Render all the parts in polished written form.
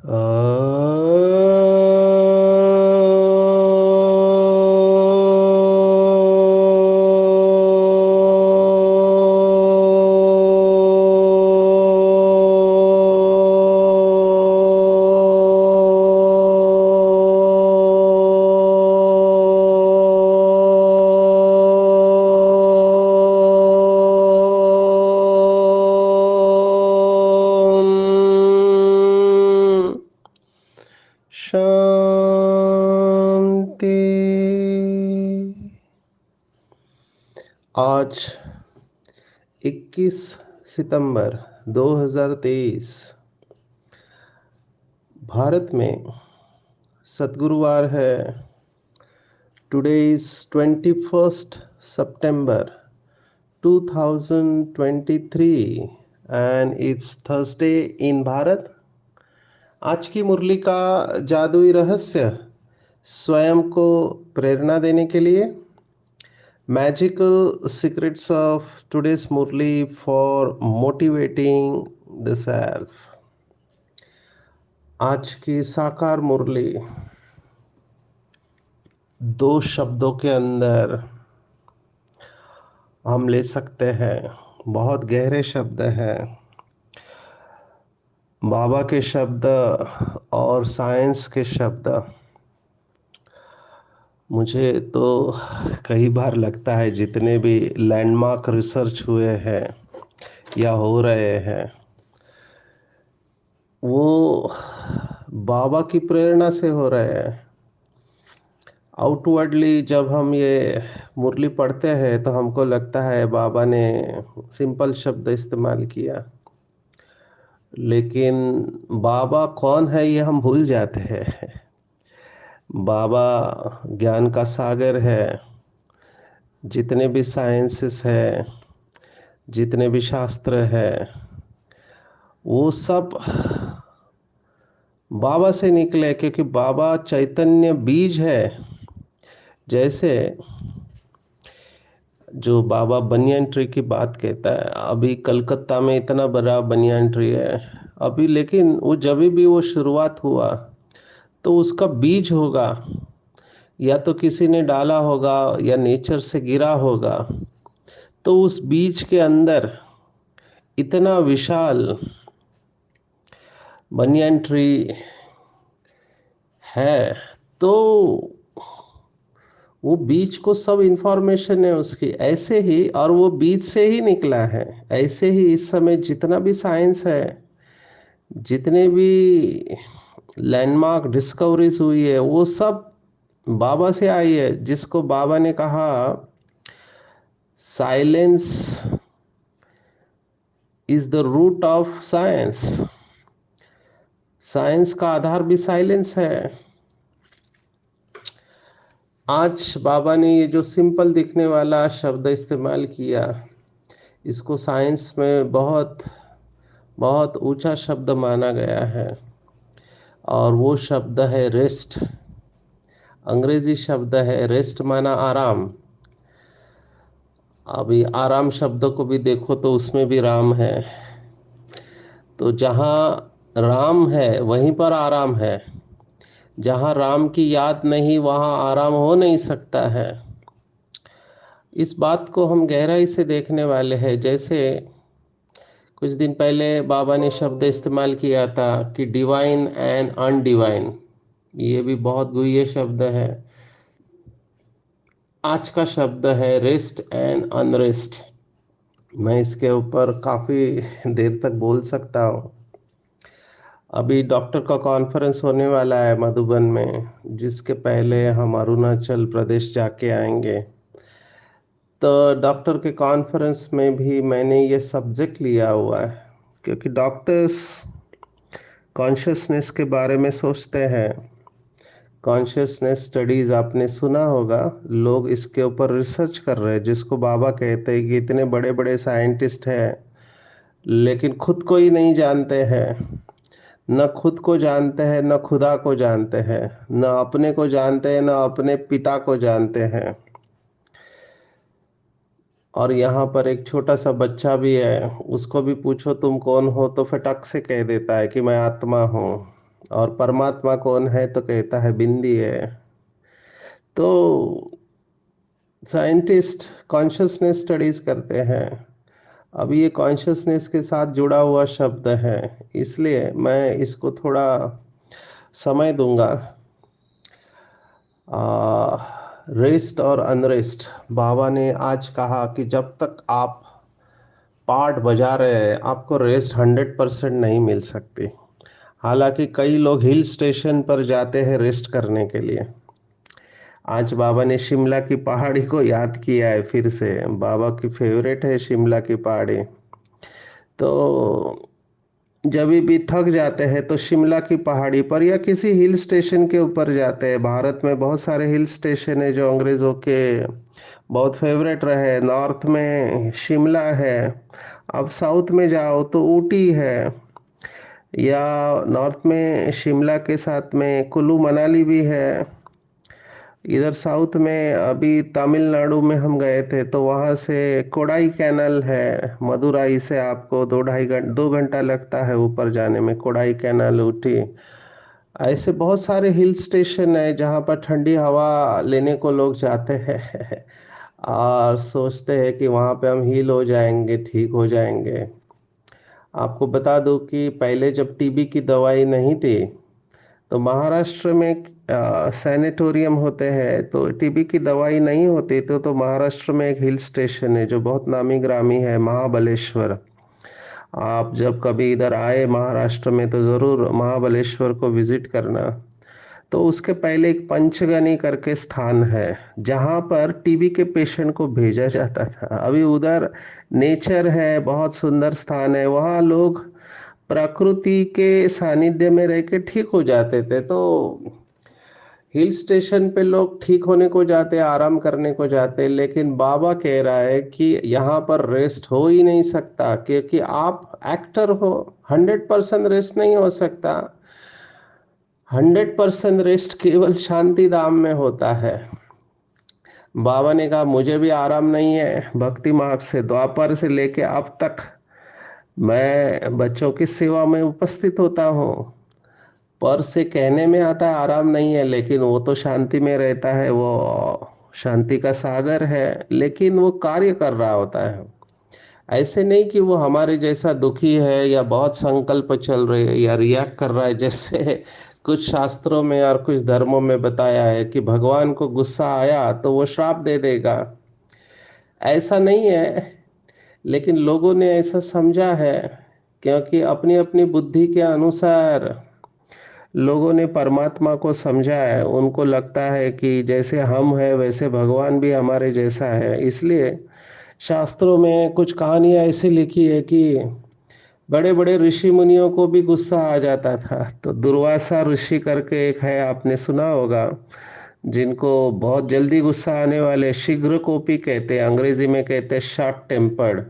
शांति। आज 21 सितंबर 2023 भारत में सद्गुरुवार है। Today is 21st September 2023 and it's Thursday in Bharat. आज की मुरली का जादुई रहस्य स्वयं को प्रेरणा देने के लिए Magical secrets of today's Murli for motivating the self। आज की साकार मुरली 2 शब्दों के अंदर हम ले सकते हैं। बहुत गहरे शब्द हैं। बाबा के शब्द और साइंस के शब्द। मुझे तो कई बार लगता है जितने भी लैंडमार्क रिसर्च हुए हैं या हो रहे हैं वो बाबा की प्रेरणा से हो रहे हैं। आउटवर्डली जब हम ये मुरली पढ़ते हैं तो हमको लगता है बाबा ने सिंपल शब्द इस्तेमाल किया, लेकिन बाबा कौन है ये हम भूल जाते हैं। बाबा ज्ञान का सागर है। जितने भी साइंसेस है, जितने भी शास्त्र है, वो सब बाबा से निकले, क्योंकि बाबा चैतन्य बीज है। जैसे जो बाबा बनियान ट्री की बात कहता है, अभी कलकत्ता में इतना बड़ा बनियान ट्री है अभी, लेकिन वो जब भी वो शुरुआत हुआ तो उसका बीज होगा, या तो किसी ने डाला होगा या नेचर से गिरा होगा। तो उस बीज के अंदर इतना विशाल बनियान ट्री है, तो वो बीज को सब इंफॉर्मेशन है उसकी ऐसे ही, और वो बीज से ही निकला है। ऐसे ही इस समय जितना भी साइंस है, जितने भी लैंडमार्क डिस्कवरीज हुई है, वो सब बाबा से आई है। जिसको बाबा ने कहा silence is the root of science. Science का आधार भी साइलेंस है। आज बाबा ने ये जो सिंपल दिखने वाला शब्द इस्तेमाल किया, इसको साइंस में बहुत बहुत ऊंचा शब्द माना गया है, और वो शब्द है रेस्ट। अंग्रेजी शब्द है रेस्ट, माना आराम। अभी आराम शब्द को भी देखो तो उसमें भी राम है। तो जहाँ राम है वहीं पर आराम है। जहाँ राम की याद नहीं वहाँ आराम हो नहीं सकता है। इस बात को हम गहराई से देखने वाले हैं। जैसे कुछ दिन पहले बाबा ने शब्द इस्तेमाल किया था कि डिवाइन एंड अनडिवाइन। ये भी बहुत गुह्य शब्द है। आज का शब्द है रेस्ट एंड अनरेस्ट। मैं इसके ऊपर काफ़ी देर तक बोल सकता हूँ। अभी डॉक्टर का कॉन्फ्रेंस होने वाला है मधुबन में, जिसके पहले हम अरुणाचल प्रदेश जाके आएंगे। तो डॉक्टर के कॉन्फ्रेंस में भी मैंने ये सब्जेक्ट लिया हुआ है, क्योंकि डॉक्टर्स कॉन्शियसनेस के बारे में सोचते हैं। कॉन्शियसनेस स्टडीज आपने सुना होगा, लोग इसके ऊपर रिसर्च कर रहे हैं, जिसको बाबा कहते हैं कि इतने बड़े बड़े साइंटिस्ट हैं लेकिन खुद को ही नहीं जानते हैं। न खुद को जानते हैं, न खुदा को जानते हैं, न अपने को जानते हैं, न अपने पिता को जानते हैं। और यहाँ पर एक छोटा सा बच्चा भी है, उसको भी पूछो तुम कौन हो तो फटक से कह देता है कि मैं आत्मा हूँ। और परमात्मा कौन है तो कहता है बिंदी है। तो साइंटिस्ट कॉन्शियसनेस स्टडीज करते हैं। अभी ये कॉन्शियसनेस के साथ जुड़ा हुआ शब्द है, इसलिए मैं इसको थोड़ा समय दूंगा। रेस्ट और अनरेस्ट, बाबा ने आज कहा कि जब तक आप पार्ट बजा रहे हैं आपको रेस्ट 100% नहीं मिल सकती। हालांकि कई लोग हिल स्टेशन पर जाते हैं रेस्ट करने के लिए। आज बाबा ने शिमला की पहाड़ी को याद किया है फिर से। बाबा की फेवरेट है शिमला की पहाड़ी। तो जब भी थक जाते हैं तो शिमला की पहाड़ी पर या किसी हिल स्टेशन के ऊपर जाते हैं। भारत में बहुत सारे हिल स्टेशन है जो अंग्रेजों के बहुत फेवरेट रहे। नॉर्थ में शिमला है, अब साउथ में जाओ तो ऊटी है, या नॉर्थ में शिमला के साथ में कुल्लू मनाली भी है। इधर साउथ में अभी तमिलनाडु में हम गए थे तो वहाँ से कोडाई कैनल है। मदुराई से आपको 2 घंटा लगता है ऊपर जाने में, कोडाई कैनल ऊटी। ऐसे बहुत सारे हिल स्टेशन है जहाँ पर ठंडी हवा लेने को लोग जाते हैं और सोचते हैं कि वहाँ पे हम हील हो जाएंगे, ठीक हो जाएंगे। आपको बता दूं कि पहले जब टीबी की दवाई नहीं थी तो महाराष्ट्र में सैनिटोरियम होते हैं, तो टीबी की दवाई नहीं होती तो महाराष्ट्र में एक हिल स्टेशन है जो बहुत नामी ग्रामी है, महाबलेश्वर। आप जब कभी इधर आए महाराष्ट्र में तो ज़रूर महाबलेश्वर को विजिट करना। तो उसके पहले एक पंचगनी करके स्थान है जहाँ पर टीबी के पेशेंट को भेजा जाता था। अभी उधर नेचर है, बहुत सुंदर स्थान है, वहाँ लोग प्रकृति के सानिध्य में रह के ठीक हो जाते थे। तो हिल स्टेशन पे लोग ठीक होने को जाते, आराम करने को जाते, लेकिन बाबा कह रहा है कि यहाँ पर रेस्ट हो ही नहीं सकता क्योंकि आप एक्टर हो। 100% रेस्ट नहीं हो सकता। 100% रेस्ट केवल शांति धाम में होता है। बाबा ने कहा मुझे भी आराम नहीं है। भक्ति मार्ग से द्वापर से लेके अब तक मैं बच्चों की सेवा में उपस्थित होता हूँ। पर से कहने में आता है आराम नहीं है, लेकिन वो तो शांति में रहता है, वो शांति का सागर है, लेकिन वो कार्य कर रहा होता है। ऐसे नहीं कि वो हमारे जैसा दुखी है या बहुत संकल्प चल रहे है या रिएक्ट कर रहा है, जैसे कुछ शास्त्रों में और कुछ धर्मों में बताया है कि भगवान को गुस्सा आया तो वो श्राप दे देगा। ऐसा नहीं है, लेकिन लोगों ने ऐसा समझा है क्योंकि अपनी अपनी बुद्धि के अनुसार लोगों ने परमात्मा को समझा है। उनको लगता है कि जैसे हम हैं वैसे भगवान भी हमारे जैसा है। इसलिए शास्त्रों में कुछ कहानियां ऐसी लिखी है कि बड़े बड़े ऋषि मुनियों को भी गुस्सा आ जाता था। तो दुर्वासा ऋषि करके एक है, आपने सुना होगा, जिनको बहुत जल्दी गुस्सा आने वाले शीघ्र कोपी कहते हैं, अंग्रेजी में कहते हैं शॉर्ट टेम्पर्ड।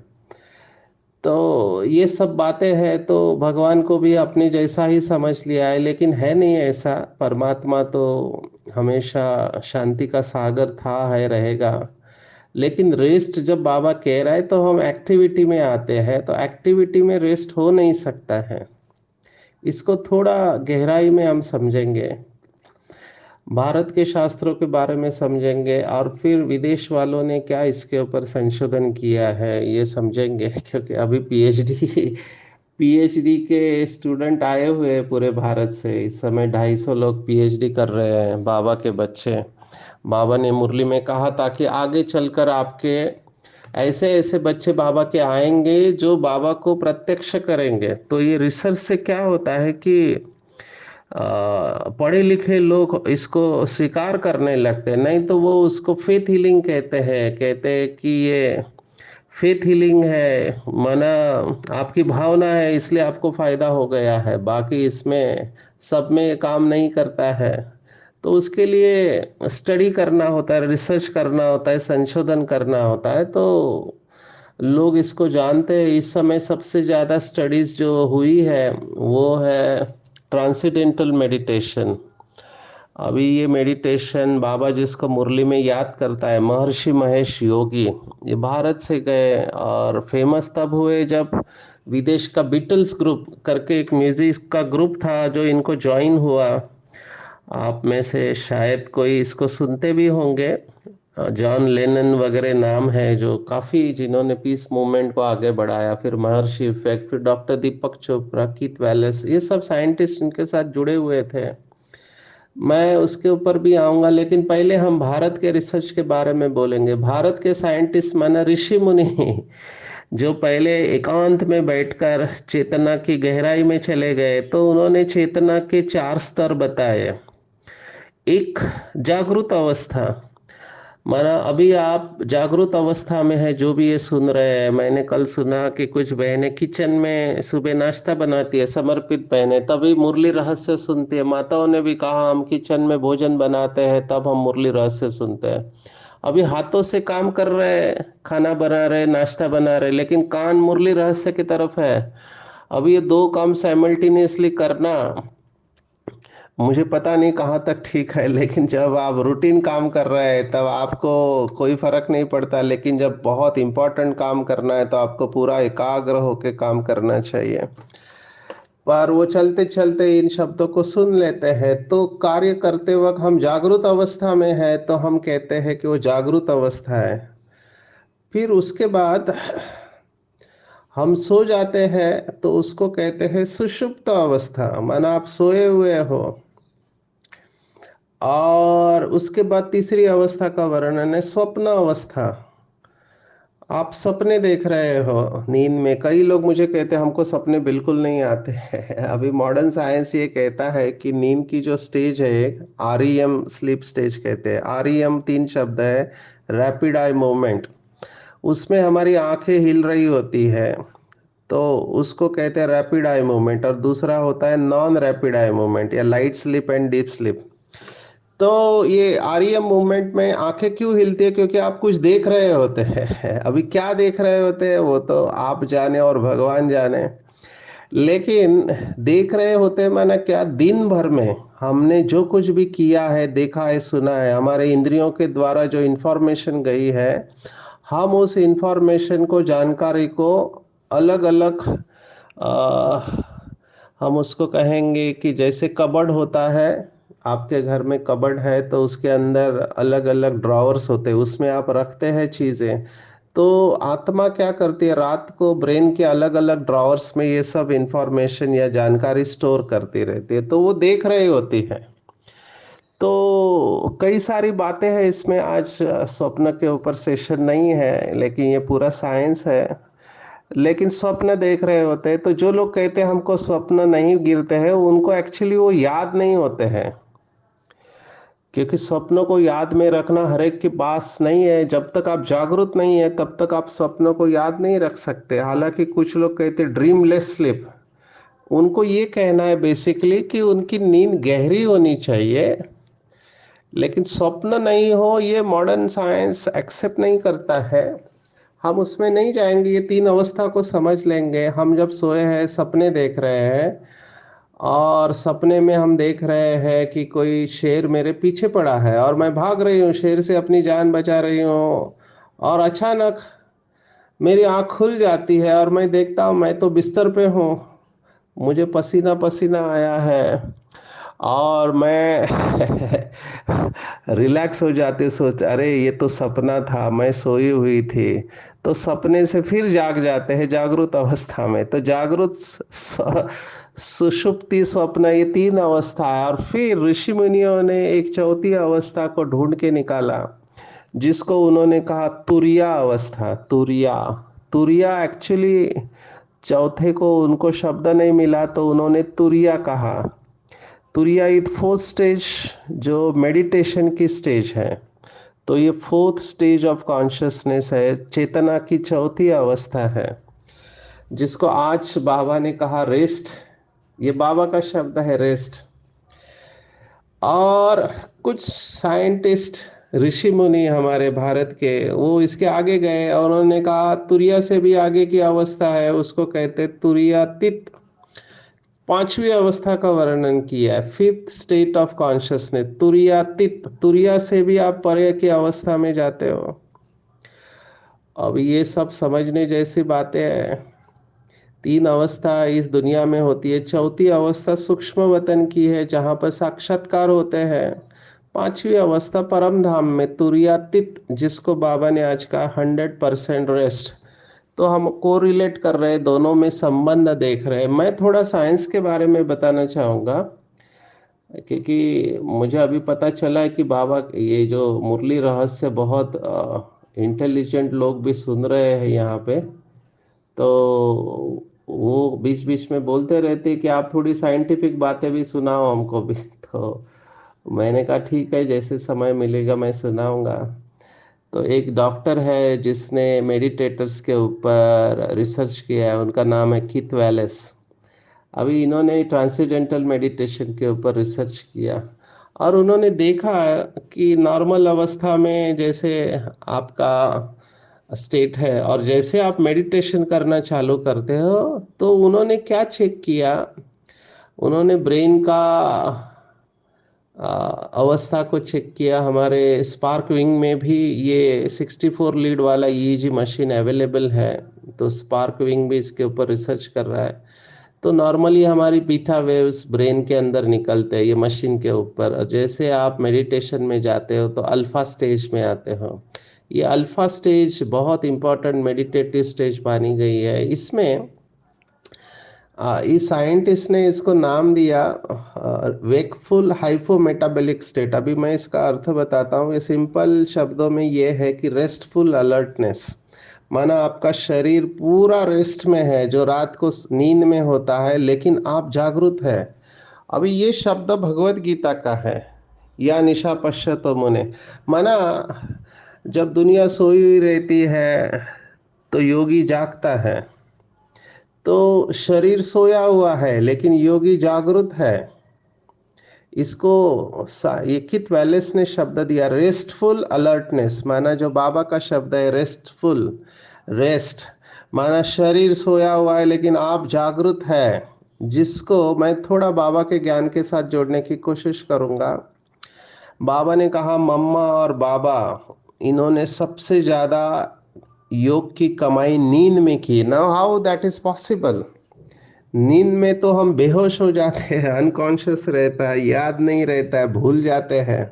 तो ये सब बातें हैं तो भगवान को भी अपने जैसा ही समझ लिया है, लेकिन है नहीं ऐसा। परमात्मा तो हमेशा शांति का सागर था, है, रहेगा। लेकिन रेस्ट जब बाबा कह रहा है तो हम एक्टिविटी में आते हैं, तो एक्टिविटी में रेस्ट हो नहीं सकता है। इसको थोड़ा गहराई में हम समझेंगे, भारत के शास्त्रों के बारे में समझेंगे और फिर विदेश वालों ने क्या इसके ऊपर संशोधन किया है ये समझेंगे। क्योंकि अभी पीएचडी के स्टूडेंट आए हुए हैं पूरे भारत से। इस समय 250 लोग पीएचडी कर रहे हैं, बाबा के बच्चे। बाबा ने मुरली में कहा था कि आगे चलकर आपके ऐसे ऐसे बच्चे बाबा के आएंगे जो बाबा को प्रत्यक्ष करेंगे। तो ये रिसर्च से क्या होता है कि पढ़े लिखे लोग इसको स्वीकार करने लगते हैं, नहीं तो वो उसको फेथ हीलिंग कहते हैं। कहते हैं कि ये फेथ हीलिंग है, माना आपकी भावना है इसलिए आपको फायदा हो गया है, बाकी इसमें सब में काम नहीं करता है। तो उसके लिए स्टडी करना होता है, रिसर्च करना होता है, संशोधन करना होता है। तो लोग इसको जानते हैं। इस समय सबसे ज़्यादा स्टडीज जो हुई है वो है ट्रांसेंडेंटल मेडिटेशन। अभी ये मेडिटेशन बाबा जिसको मुरली में याद करता है, महर्षि महेश योगी, ये भारत से गए और फेमस तब हुए जब विदेश का बीटल्स ग्रुप करके एक म्यूजिक का ग्रुप था जो इनको ज्वाइन हुआ। आप में से शायद कोई इसको सुनते भी होंगे। जॉन लेनन वगैरह नाम है, जो काफ़ी जिन्होंने पीस मूवमेंट को आगे बढ़ाया। फिर महर्षि इफेक्ट, फिर डॉक्टर दीपक चोपड़ा, कीथ वैलेस, ये सब साइंटिस्ट इनके साथ जुड़े हुए थे। मैं उसके ऊपर भी आऊंगा, लेकिन पहले हम भारत के रिसर्च के बारे में बोलेंगे। भारत के साइंटिस्ट माना ऋषि मुनि जो पहले एकांत में बैठकर चेतना की गहराई में चले गए, तो उन्होंने चेतना के 4 स्तर बताए। एक, जागृत अवस्था, माना अभी आप जागृत अवस्था में है, जो भी ये सुन रहे हैं। मैंने कल सुना कि कुछ बहनें किचन में सुबह नाश्ता बनाती है, समर्पित बहनें, तभी मुरली रहस्य सुनती है। माताओं ने भी कहा हम किचन में भोजन बनाते हैं तब हम मुरली रहस्य सुनते हैं। अभी हाथों से काम कर रहे हैं, खाना बना रहे, नाश्ता बना रहे, लेकिन कान मुरली रहस्य की तरफ है। अभी ये दो काम साइमल्टेनियसली करना, मुझे पता नहीं कहाँ तक ठीक है, लेकिन जब आप रूटीन काम कर रहे हैं तब आपको कोई फर्क नहीं पड़ता, लेकिन जब बहुत इंपॉर्टेंट काम करना है तो आपको पूरा एकाग्र होकर काम करना चाहिए। पर वो चलते चलते इन शब्दों को सुन लेते हैं, तो कार्य करते वक्त हम जागृत अवस्था में है तो हम कहते हैं कि वो जागृत अवस्था है। फिर उसके बाद हम सो जाते हैं तो उसको कहते हैं सुषुप्त अवस्था, माना आप सोए हुए हो। और उसके बाद तीसरी अवस्था का वर्णन है स्वप्न अवस्था। आप सपने देख रहे हो नींद में। कई लोग मुझे कहते हैं हमको सपने बिल्कुल नहीं आते हैं। अभी मॉडर्न साइंस ये कहता है कि नींद की जो स्टेज है, एक आरईएम स्लीप स्टेज कहते हैं। आरईएम 3 शब्द है, रैपिड आई मूवमेंट। उसमें हमारी आंखें हिल रही होती है, तो उसको कहते हैं रैपिड आई मूवमेंट। और दूसरा होता है नॉन रैपिड आई मूवमेंट, या light sleep and deep sleep. तो ये आरईएम मूवमेंट में आंखें क्यों हिलती है? क्योंकि आप कुछ देख रहे होते हैं। अभी क्या देख रहे होते हैं वो तो आप जाने और भगवान जाने, लेकिन देख रहे होते हैं माना क्या, दिन भर में हमने जो कुछ भी किया है, देखा है, सुना है, हमारे इंद्रियों के द्वारा जो इंफॉर्मेशन गई है, हम उस इंफॉर्मेशन को, जानकारी को अलग अलग, हम उसको कहेंगे कि जैसे कबर्ड होता है, आपके घर में कबर्ड है तो उसके अंदर अलग अलग ड्रॉवर्स होते हैं, उसमें आप रखते हैं चीजें। तो आत्मा क्या करती है, रात को ब्रेन के अलग अलग ड्रॉवर्स में ये सब इंफॉर्मेशन या जानकारी स्टोर करती रहती है, तो वो देख रही होती है। तो कई सारी बातें हैं इसमें। आज स्वप्न के ऊपर सेशन नहीं है, लेकिन ये पूरा साइंस है। लेकिन स्वप्न देख रहे होते हैं, तो जो लोग कहते हैं हमको स्वप्न नहीं गिरते हैं, उनको एक्चुअली वो याद नहीं होते हैं। क्योंकि स्वप्नों को याद में रखना हर एक के पास नहीं है। जब तक आप जागरूक नहीं है तब तक आप स्वप्नों को याद नहीं रख सकते। हालांकि कुछ लोग कहते हैं ड्रीमलेस स्लीप, उनको ये कहना है बेसिकली कि उनकी नींद गहरी होनी चाहिए, लेकिन स्वप्न नहीं हो, ये मॉडर्न साइंस एक्सेप्ट नहीं करता है। हम उसमें नहीं जाएंगे, ये 3 अवस्था को समझ लेंगे। हम जब सोए हैं, सपने देख रहे हैं, और सपने में हम देख रहे हैं कि कोई शेर मेरे पीछे पड़ा है और मैं भाग रही हूँ, शेर से अपनी जान बचा रही हूँ, और अचानक मेरी आंख खुल जाती है और मैं देखता हूँ मैं तो बिस्तर पे हूँ, मुझे पसीना पसीना आया है, और मैं रिलैक्स हो जाते, सोच अरे ये तो सपना था, मैं सोई हुई थी। तो सपने से फिर जाग जाते हैं जागृत अवस्था में। तो जागृत, सुषुप्ति, स्वप्न, ये 3 अवस्था है। और फिर ऋषि मुनियों ने एक चौथी अवस्था को ढूंढ के निकाला, जिसको उन्होंने कहा तुरिया अवस्था। तुरिया, तुरिया एक्चुअली चौथे को उनको शब्द नहीं मिला तो उन्होंने तुरिया कहा। तुरिया इज 4th स्टेज, जो मेडिटेशन की स्टेज है। तो ये 4th स्टेज ऑफ कॉन्शियसनेस है, चेतना की चौथी अवस्था है, जिसको आज बाबा ने कहा रेस्ट। ये बाबा का शब्द है, रेस्ट। और कुछ साइंटिस्ट, ऋषि मुनि हमारे भारत के, वो इसके आगे गए और उन्होंने कहा तुरिया से भी आगे की अवस्था है, उसको कहते तुरियातीत। 5वीं अवस्था का वर्णन किया है, 5th स्टेट ऑफ कॉन्शियसनेस, तुरियातीत। तुरिया से भी आप परे की अवस्था में जाते हो। अब ये सब समझने जैसी बातें हैं। तीन अवस्था इस दुनिया में होती है, चौथी अवस्था सूक्ष्म वतन की है जहाँ पर साक्षात्कार होते हैं। पांचवी अवस्था परम धाम में तुरियातीत, जिसको बाबा ने आज कहा 100% रेस्ट। तो हम को रिलेट कर रहे हैं, दोनों में संबंध देख रहे हैं। मैं थोड़ा साइंस के बारे में बताना चाहूँगा, क्योंकि मुझे अभी पता चला है कि बाबा ये जो मुरली रहस्य बहुत इंटेलिजेंट लोग भी सुन रहे हैं यहाँ पे। तो वो बीच बीच में बोलते रहते कि आप थोड़ी साइंटिफिक बातें भी सुनाओ हमको भी। तो मैंने कहा ठीक है, जैसे समय मिलेगा मैं सुनाऊंगा। तो एक डॉक्टर है जिसने मेडिटेटर्स के ऊपर रिसर्च किया है, उनका नाम है कीथ वैलेस। अभी इन्होंने ट्रांसेंडेंटल मेडिटेशन के ऊपर रिसर्च किया, और उन्होंने देखा कि नॉर्मल अवस्था में जैसे आपका स्टेट है, और जैसे आप मेडिटेशन करना चालू करते हो, तो उन्होंने क्या चेक किया, उन्होंने ब्रेन का अवस्था को चेक किया। हमारे स्पार्क विंग में भी ये 64 लीड वाला ईईजी मशीन अवेलेबल है, तो स्पार्क विंग भी इसके ऊपर रिसर्च कर रहा है। तो नॉर्मली हमारी बीटा वेव्स ब्रेन के अंदर निकलते हैं ये मशीन के ऊपर, और जैसे आप मेडिटेशन में जाते हो तो अल्फा स्टेज में आते हो। ये अल्फा स्टेज बहुत इंपॉर्टेंट मेडिटेटिव स्टेज मानी गई है। इसमें इस साइंटिस्ट ने इसको नाम दिया वेकफुल हाइपोमेटाबॉलिक स्टेट। अभी मैं इसका अर्थ बताता हूँ। ये सिंपल शब्दों में ये है कि रेस्टफुल अलर्टनेस, माना आपका शरीर पूरा रेस्ट में है, जो रात को नींद में होता है, लेकिन आप जागरूक है। अभी ये शब्द भगवत गीता का है, या निशा पश्यतो मुने, माना जब दुनिया सोई हुई रहती है तो योगी जागता है। तो शरीर सोया हुआ है लेकिन योगी जागृत है। इसको ये कित वैलेस ने शब्द दिया रेस्टफुल अलर्टनेस, माना जो बाबा का शब्द है रेस्टफुल। रेस्ट माना शरीर सोया हुआ है लेकिन आप जागृत है, जिसको मैं थोड़ा बाबा के ज्ञान के साथ जोड़ने की कोशिश करूंगा। बाबा ने कहा मम्मा और बाबा, इन्होंने सबसे ज्यादा योग की कमाई नींद में की। Now how that is possible? नींद में तो हम बेहोश हो जाते हैं, अनकॉन्शियस रहता है, याद नहीं रहता है, भूल जाते हैं।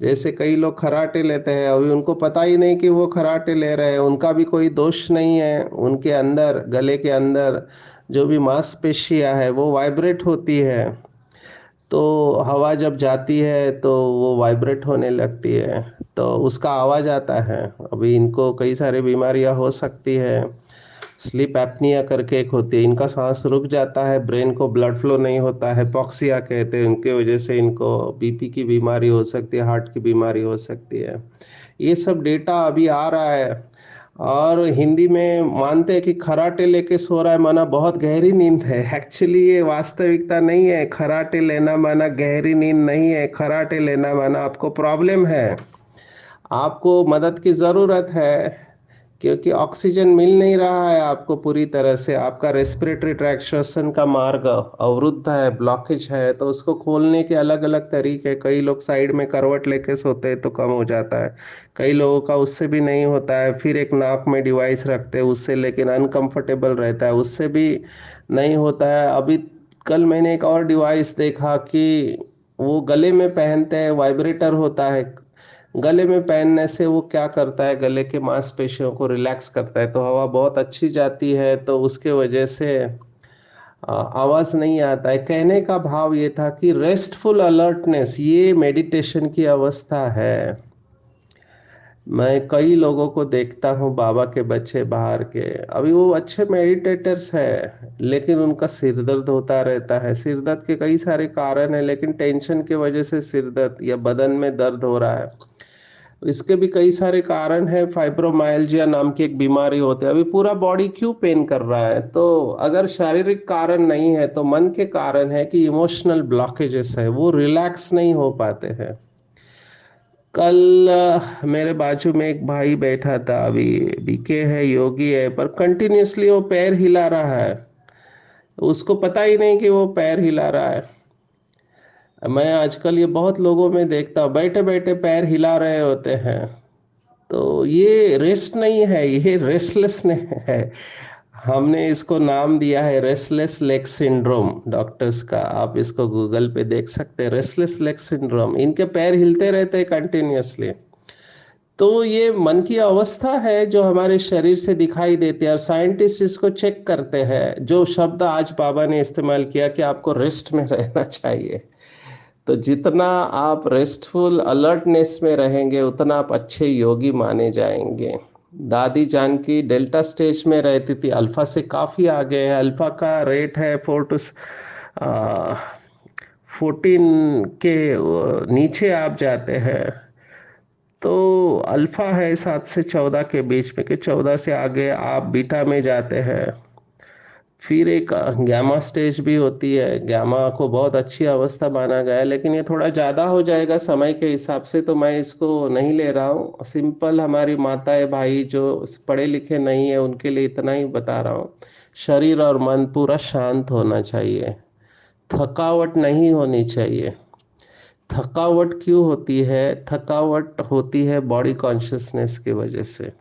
जैसे कई लोग खराटे लेते हैं, अभी उनको पता ही नहीं कि वो खराटे ले रहे हैं, उनका भी कोई दोष नहीं है। उनके अंदर, गले के अंदर जो भी मांसपेशियां है वो वाइब्रेट होती है, तो हवा जब जाती है तो वो वाइब्रेट होने लगती है, तो उसका आवाज आता है। अभी इनको कई सारी बीमारियां हो सकती है। स्लीप एप्निया करके एक होती है, इनका सांस रुक जाता है, ब्रेन को ब्लड फ्लो नहीं होता है, पॉक्सिया कहते हैं। उनके वजह से इनको बीपी की बीमारी हो सकती है, हार्ट की बीमारी हो सकती है। ये सब डेटा अभी आ रहा है। और हिंदी में मानते हैं कि खराटे लेके सो रहा है माना बहुत गहरी नींद है। एक्चुअली ये वास्तविकता नहीं है। खराटे लेना माना गहरी नींद नहीं है। खराटे लेना माना आपको प्रॉब्लम है, आपको मदद की ज़रूरत है, क्योंकि ऑक्सीजन मिल नहीं रहा है आपको पूरी तरह से। आपका रेस्पिरेटरी ट्रैक्ट, श्वसन का मार्ग अवरुद्ध है, ब्लॉकेज है, तो उसको खोलने के अलग अलग तरीके। कई लोग साइड में करवट लेके सोते हैं तो कम हो जाता है, कई लोगों का उससे भी नहीं होता है। फिर एक नाक में डिवाइस रखते हैं उससे, लेकिन अनकंफर्टेबल रहता है, उससे भी नहीं होता है। अभी कल मैंने एक और डिवाइस देखा कि वो गले में पहनते हैं, वाइब्रेटर होता है। गले में पहनने से वो क्या करता है, गले के मांसपेशियों को रिलैक्स करता है, तो हवा बहुत अच्छी जाती है, तो उसके वजह से आवाज नहीं आता है। कहने का भाव ये था कि रेस्टफुल अलर्टनेस ये मेडिटेशन की अवस्था है। मैं कई लोगों को देखता हूँ, बाबा के बच्चे बाहर के, अभी वो अच्छे मेडिटेटर्स है, लेकिन उनका सिर दर्द होता रहता है। सिर दर्द के कई सारे कारण है, लेकिन टेंशन की वजह से सिर दर्द या बदन में दर्द हो रहा है, इसके भी कई सारे कारण है। फाइब्रोमाइल्जिया नाम की एक बीमारी होती है। अभी पूरा बॉडी क्यों पेन कर रहा है? तो अगर शारीरिक कारण नहीं है तो मन के कारण है कि इमोशनल ब्लॉकेजेस है, वो रिलैक्स नहीं हो पाते हैं। कल मेरे बाजू में एक भाई बैठा था, अभी बीके है, योगी है, पर कंटिन्यूअसली वो पैर हिला रहा है, उसको पता ही नहीं कि वो पैर हिला रहा है। मैं आजकल ये बहुत लोगों में देखता हूँ, बैठे बैठे पैर हिला रहे होते हैं। तो ये रेस्ट नहीं है, ये रेस्टलेसनेस है। हमने इसको नाम दिया है रेस्टलेस लेग सिंड्रोम, डॉक्टर्स का। आप इसको गूगल पे देख सकते हैं, रेस्टलेस लेग सिंड्रोम। इनके पैर हिलते रहते हैं कंटिन्यूअसली। तो ये मन की अवस्था है जो हमारे शरीर से दिखाई देती है, और साइंटिस्ट इसको चेक करते हैं। जो शब्द आज बाबा ने इस्तेमाल किया कि आपको रेस्ट में रहना चाहिए, तो जितना आप रेस्टफुल अलर्टनेस में रहेंगे उतना आप अच्छे योगी माने जाएंगे। दादी जानकी डेल्टा स्टेज में रहती थी, अल्फा से काफी आगे है। अल्फा का रेट है 14 के नीचे आप जाते हैं तो अल्फा है 7 से 14 के बीच में, कि 14 से आगे आप बीटा में जाते हैं। फिर एक गैमा स्टेज भी होती है। गैमा को बहुत अच्छी अवस्था माना गया है, लेकिन ये थोड़ा ज़्यादा हो जाएगा समय के हिसाब से, तो मैं इसको नहीं ले रहा हूँ। सिंपल हमारी माताएं भाई जो पढ़े लिखे नहीं है उनके लिए इतना ही बता रहा हूँ। शरीर और मन पूरा शांत होना चाहिए, थकावट नहीं होनी चाहिए। थकावट क्यों होती है? थकावट होती है बॉडी कॉन्शियसनेस की वजह से।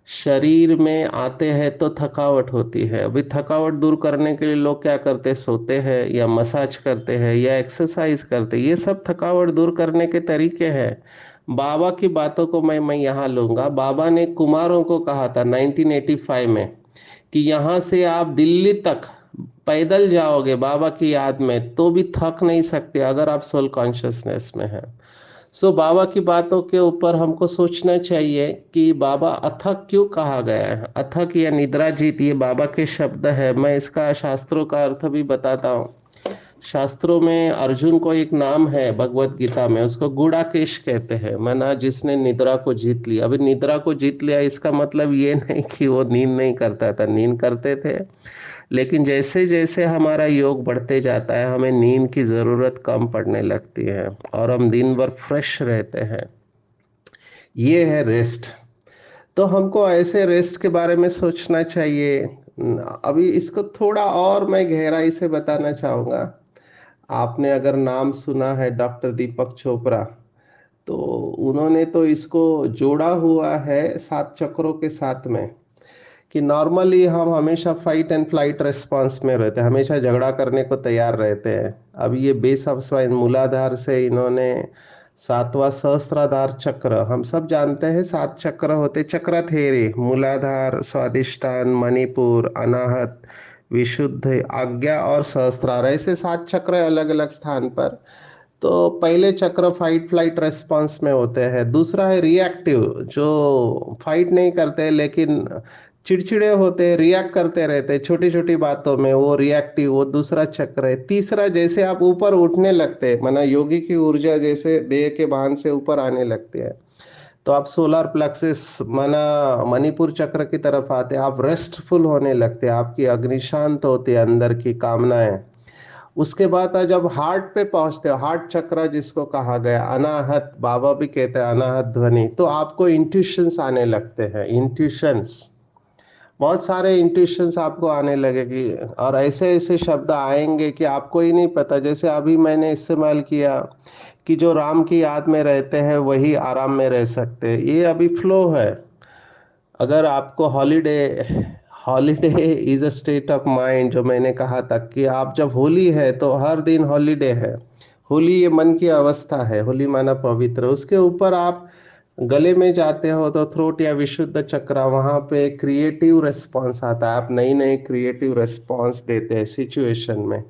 शरीर में आते हैं तो थकावट होती है। अभी थकावट दूर करने के लिए लोग क्या करते हैं? सोते हैं या मसाज करते हैं या एक्सरसाइज करते हैं। ये सब थकावट दूर करने के तरीके हैं। बाबा की बातों को मैं यहाँ लूंगा। बाबा ने कुमारों को कहा था 1985 में कि यहाँ से आप दिल्ली तक पैदल जाओगे बाबा की याद में तो भी थक नहीं सकते अगर आप सोल कॉन्शियसनेस में हैं। सो बाबा की बातों के ऊपर हमको सोचना चाहिए कि बाबा अथक क्यों कहा गया है। अथक या निद्रा जीत ये बाबा के शब्द है। मैं इसका शास्त्रों का अर्थ भी बताता हूँ। शास्त्रों में अर्जुन को एक नाम है, भगवत गीता में उसको गुड़ाकेश कहते हैं, माना जिसने निद्रा को जीत लिया। अभी निद्रा को जीत लिया इसका मतलब ये नहीं कि वो नींद नहीं करता था, नींद करते थे, लेकिन जैसे जैसे हमारा योग बढ़ते जाता है हमें नींद की ज़रूरत कम पड़ने लगती है और हम दिन भर फ्रेश रहते हैं। ये है रेस्ट। तो हमको ऐसे रेस्ट के बारे में सोचना चाहिए। अभी इसको थोड़ा और मैं गहराई से बताना चाहूँगा। आपने अगर नाम सुना है डॉक्टर दीपक चोपड़ा, तो उन्होंने तो इसको जोड़ा हुआ है 7 चक्रों के साथ में, कि नॉर्मली हम हमेशा फाइट एंड फ्लाइट रेस्पॉन्स में रहते हैं, हमेशा झगड़ा करने को तैयार रहते हैं। अब ये बेस ऑफ स्वाइन मूलाधार से इन्होंने 7वां सहस्त्राधार चक्र, हम सब जानते हैं 7 चक्र होते, चक्र थेरी, मूलाधार, स्वादिष्टान, मणिपुर, अनाहत, विशुद्ध, आज्ञा और सहस्त्रार, ऐसे 7 चक्र अलग अलग स्थान पर। तो पहले चक्र फाइट फ्लाइट रेस्पॉन्स में होते हैं। दूसरा है रिएक्टिव, जो फाइट नहीं करते लेकिन चिड़चिड़े होते हैं, रिएक्ट करते रहते हैं छोटी छोटी बातों में, वो रिएक्टिव, वो दूसरा चक्र है। तीसरा, जैसे आप ऊपर उठने लगते हैं, माना योगी की ऊर्जा जैसे देह के भान से ऊपर आने लगती है, तो आप सोलर प्लेक्सिस माना मणिपुर चक्र की तरफ आते हैं, आप रेस्टफुल होने लगते हैं, आपकी अग्नि शांत होती है, अंदर की कामनाएं। उसके बाद जब हार्ट पे पहुंचते हो, हार्ट चक्र जिसको कहा गया अनाहत, बाबा भी कहते हैं अनाहत ध्वनि, तो आपको इंट्यूशंस आने लगते हैं। इंट्यूशंस, बहुत सारे इंट्यूशंस आपको आने लगेगी, और ऐसे ऐसे शब्द आएंगे कि आपको ही नहीं पता। जैसे अभी मैंने इस्तेमाल किया कि जो राम की याद में रहते हैं वही आराम में रह सकते हैं, ये अभी फ्लो है। अगर आपको holiday, holiday is a state of mind, जो मैंने कहा था कि आप जब होली है तो हर दिन हॉलीडे है। होली ये मन की अवस्था है, होली माना पवित्र। उसके ऊपर आप गले में जाते हो तो थ्रोट या विशुद्ध चक्र, वहां पे क्रिएटिव रिस्पॉन्स आता है, आप नई नई क्रिएटिव रिस्पॉन्स देते हैं सिचुएशन में।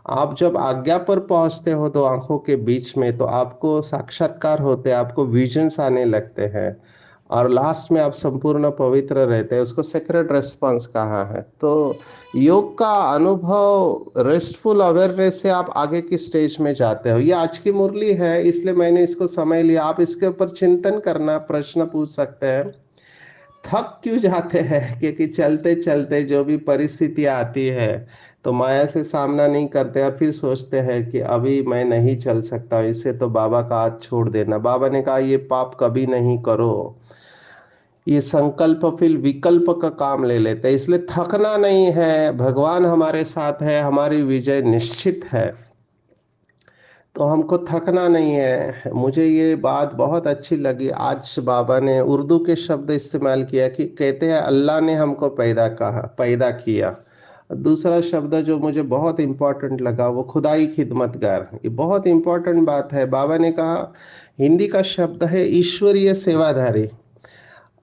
आप जब आज्ञा पर पहुंचते हो तो आंखों के बीच में तो आपको साक्षात्कार होते हैं, आपको विजन्स आने लगते हैं, और लास्ट में आप संपूर्ण पवित्र रहते हैं। उसको सेक्रेट रेस्पॉन्स कहा है। तो योग का अनुभव रेस्टफुल अवेयरनेस से आप आगे की स्टेज में जाते हो। ये आज की मुरली है, इसलिए मैंने इसको समय लिया। आप इसके ऊपर चिंतन करना, प्रश्न पूछ सकते हैं। थक क्यों जाते हैं? क्योंकि चलते चलते जो भी परिस्थितियां आती है तो माया से सामना नहीं करते और फिर सोचते हैं कि अभी मैं नहीं चल सकता, इससे तो बाबा का हाथ छोड़ देना। बाबा ने कहा ये पाप कभी नहीं करो। ये संकल्प फिर विकल्प का काम ले लेते हैं, इसलिए थकना नहीं है। भगवान हमारे साथ है, हमारी विजय निश्चित है। तो हमको थकना नहीं है। मुझे ये बात बहुत अच्छी लगी, आज बाबा ने उर्दू के शब्द इस्तेमाल किया कि कहते हैं अल्लाह ने हमको पैदा किया। दूसरा शब्द जो मुझे बहुत इंपॉर्टेंट लगा वो खुदाई खिदमतगार, ये बहुत इंपॉर्टेंट बात है। बाबा ने कहा, हिंदी का शब्द है ईश्वरीय सेवाधारी।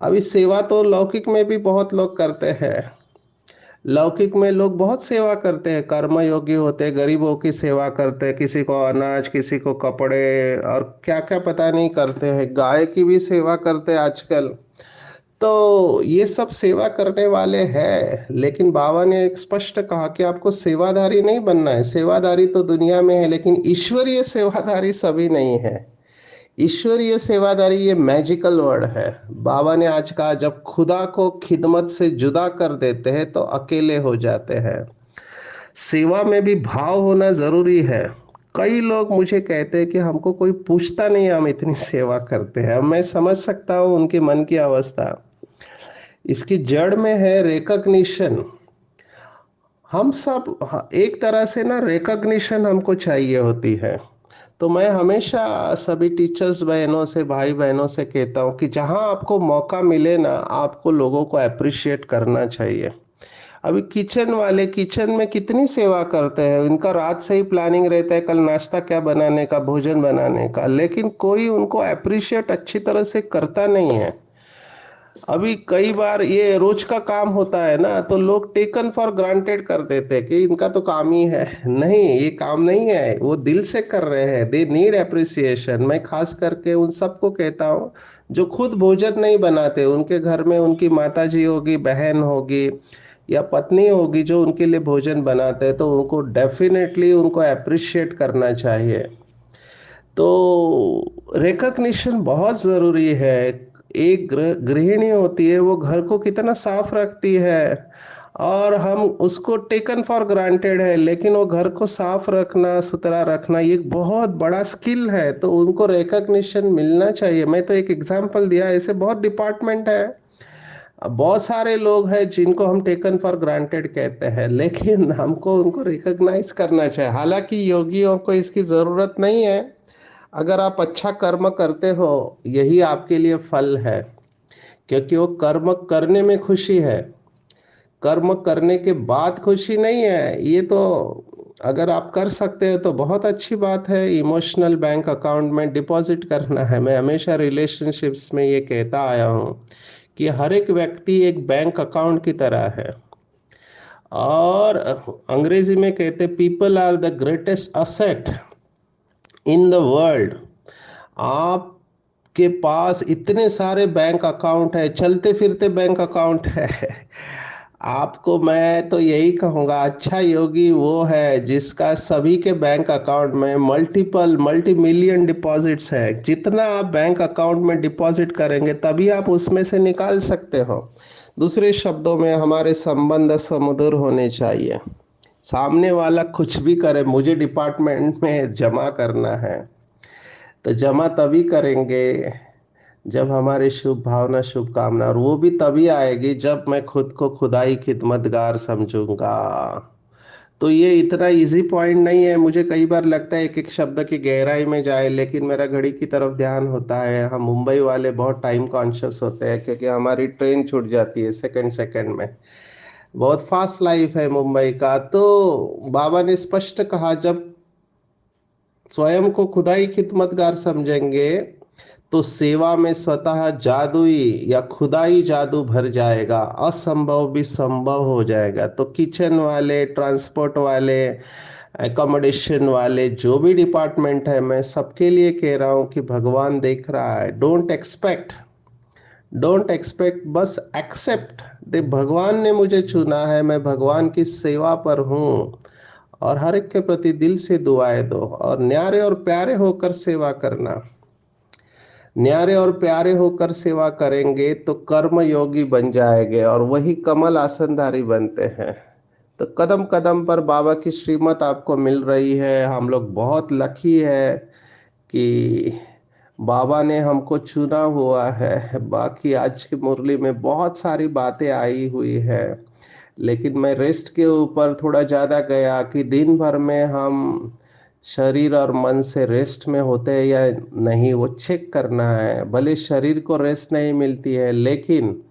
अभी सेवा तो लौकिक में भी बहुत लोग करते हैं। लौकिक में लोग बहुत सेवा करते हैं, कर्म योगी होते हैं, गरीबों की सेवा करते हैं, किसी को अनाज, किसी को कपड़े और क्या क्या पता नहीं करते हैं, गाय की भी सेवा करते हैं आजकल। तो ये सब सेवा करने वाले हैं, लेकिन बाबा ने एक स्पष्ट कहा कि आपको सेवादारी नहीं बनना है। सेवादारी तो दुनिया में है, लेकिन ईश्वरीय सेवादारी सभी नहीं है। ईश्वरीय सेवादारी ये मैजिकल वर्ड है। बाबा ने आज कहा, जब खुदा को खिदमत से जुदा कर देते हैं तो अकेले हो जाते हैं। सेवा में भी भाव होना जरूरी है। कई लोग मुझे कहते हैं कि हमको कोई पूछता नहीं, हम इतनी सेवा करते हैं। अब मैं समझ सकता हूँ उनके मन की अवस्था। इसकी जड़ में है रिकॉग्निशन। हम सब, हाँ, एक तरह से ना रिकॉग्निशन हमको चाहिए होती है। तो मैं हमेशा सभी टीचर्स बहनों से, भाई बहनों से कहता हूँ कि जहाँ आपको मौका मिले ना, आपको लोगों को अप्रिशिएट करना चाहिए। अभी किचन वाले किचन में कितनी सेवा करते हैं, इनका रात से ही प्लानिंग रहता है कल नाश्ता क्या बनाने का, भोजन बनाने का, लेकिन कोई उनको अप्रिशिएट अच्छी तरह से करता नहीं है। अभी कई बार ये रोज का काम होता है ना, तो लोग टेकन फॉर ग्रांटेड कर देते हैं कि इनका तो काम ही है। नहीं, ये काम नहीं है, वो दिल से कर रहे हैं। They need appreciation. मैं खास करके उन सबको कहता हूँ जो खुद भोजन नहीं बनाते, उनके घर में उनकी माता जी होगी, बहन होगी या पत्नी होगी जो उनके लिए भोजन बनाते हैं, तो उनको डेफिनेटली उनको अप्रिशिएट करना चाहिए। तो रिकॉग्निशन बहुत जरूरी है। एक गृहिणी होती है, वो घर को कितना साफ रखती है और हम उसको टेकन फॉर ग्रांटेड है, लेकिन वो घर को साफ रखना, सुथरा रखना, ये एक बहुत बड़ा स्किल है। तो उनको रिकॉग्निशन मिलना चाहिए। मैं तो एक एग्जांपल दिया, ऐसे बहुत डिपार्टमेंट है। अब बहुत सारे लोग हैं जिनको हम टेकन फॉर ग्रांटेड कहते हैं, लेकिन हमको उनको रिकॉग्नाइज करना चाहिए। हालांकि योगियों को इसकी जरूरत नहीं है। अगर आप अच्छा कर्म करते हो, यही आपके लिए फल है, क्योंकि वो कर्म करने में खुशी है। कर्म करने के बाद खुशी नहीं है। ये तो अगर आप कर सकते हो तो बहुत अच्छी बात है। इमोशनल बैंक अकाउंट में डिपॉजिट करना है। मैं हमेशा रिलेशनशिप्स में ये कहता आया हूँ कि हर एक व्यक्ति एक बैंक अकाउंट की तरह है। और अंग्रेजी में कहते, people are the greatest asset in the world. आपके पास इतने सारे बैंक अकाउंट है, चलते फिरते बैंक अकाउंट है। आपको मैं तो यही कहूँगा, अच्छा योगी वो है जिसका सभी के बैंक अकाउंट में मल्टी मिलियन डिपॉजिट्स है। जितना आप बैंक अकाउंट में डिपॉजिट करेंगे तभी आप उसमें से निकाल सकते हो। दूसरे शब्दों में, हमारे संबंध सुमधुर होने चाहिए। सामने वाला कुछ भी करे, मुझे डिपार्टमेंट में जमा करना है, तो जमा तभी करेंगे जब हमारी शुभ भावना, शुभकामना, और वो भी तभी आएगी जब मैं खुद को खुदाई खिदमतगार समझूंगा। तो ये इतना इजी पॉइंट नहीं है। मुझे कई बार लगता है एक एक शब्द की गहराई में जाए, लेकिन मेरा घड़ी की तरफ ध्यान होता है। हम मुंबई वाले बहुत टाइम कॉन्शियस होते हैं, क्योंकि हमारी ट्रेन छूट जाती है सेकंड सेकंड में। बहुत फास्ट लाइफ है मुंबई का। तो बाबा ने स्पष्ट कहा, जब स्वयं को खुदाई खिदमतगार समझेंगे तो सेवा में स्वतः जादुई या खुदाई जादू भर जाएगा। असंभव भी संभव हो जाएगा। तो किचन वाले, ट्रांसपोर्ट वाले, एकोमोडेशन वाले, जो भी डिपार्टमेंट है, मैं सबके लिए कह रहा हूं कि भगवान देख रहा है। डोंट एक्सपेक्ट, बस एक्सेप्ट दे। भगवान ने मुझे चुना है, मैं भगवान की सेवा पर हूँ। और हर एक के प्रति दिल से दुआएं दो और न्यारे और प्यारे होकर सेवा करना। न्यारे और प्यारे होकर सेवा करेंगे तो कर्म योगी बन जाएंगे, और वही कमल आसनधारी बनते हैं। तो कदम कदम पर बाबा की श्रीमत आपको मिल रही है। हम लोग बहुत लकी है कि बाबा ने हमको चुना हुआ है। बाकी आज की मुरली में बहुत सारी बातें आई हुई है, लेकिन मैं रेस्ट के ऊपर थोड़ा ज़्यादा गया कि दिन भर में हम शरीर और मन से रेस्ट में होते हैं या नहीं, वो चेक करना है। भले शरीर को रेस्ट नहीं मिलती है, लेकिन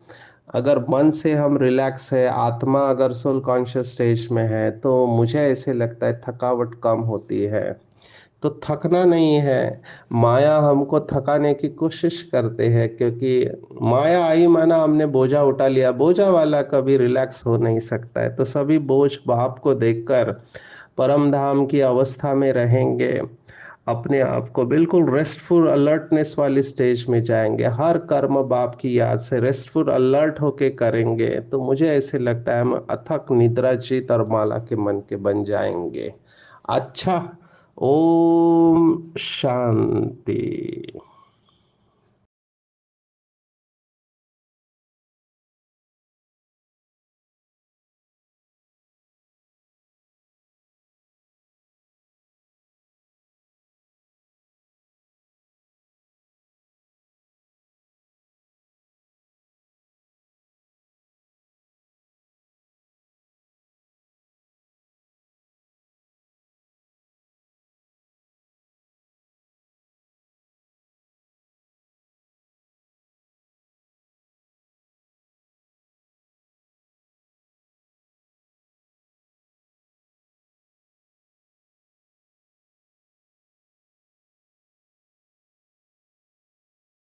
अगर मन से हम रिलैक्स है, आत्मा अगर सोल कॉन्शियस स्टेज में है, तो मुझे ऐसे लगता है थकावट कम होती है। तो थकना नहीं है। माया हमको थकाने की कोशिश करते हैं, क्योंकि माया आई माना हमने बोझा उठा लिया। बोझा वाला कभी रिलैक्स हो नहीं सकता है। तो सभी बोझ बाप को देखकर परम धाम की अवस्था में रहेंगे, अपने आप को बिल्कुल रेस्टफुल अलर्टनेस वाली स्टेज में जाएंगे, हर कर्म बाप की याद से रेस्टफुल अलर्ट होके करेंगे। तो मुझे ऐसे लगता है हम अथक निद्रा चित और माला के मन के बन जाएंगे। अच्छा, ओम शांति।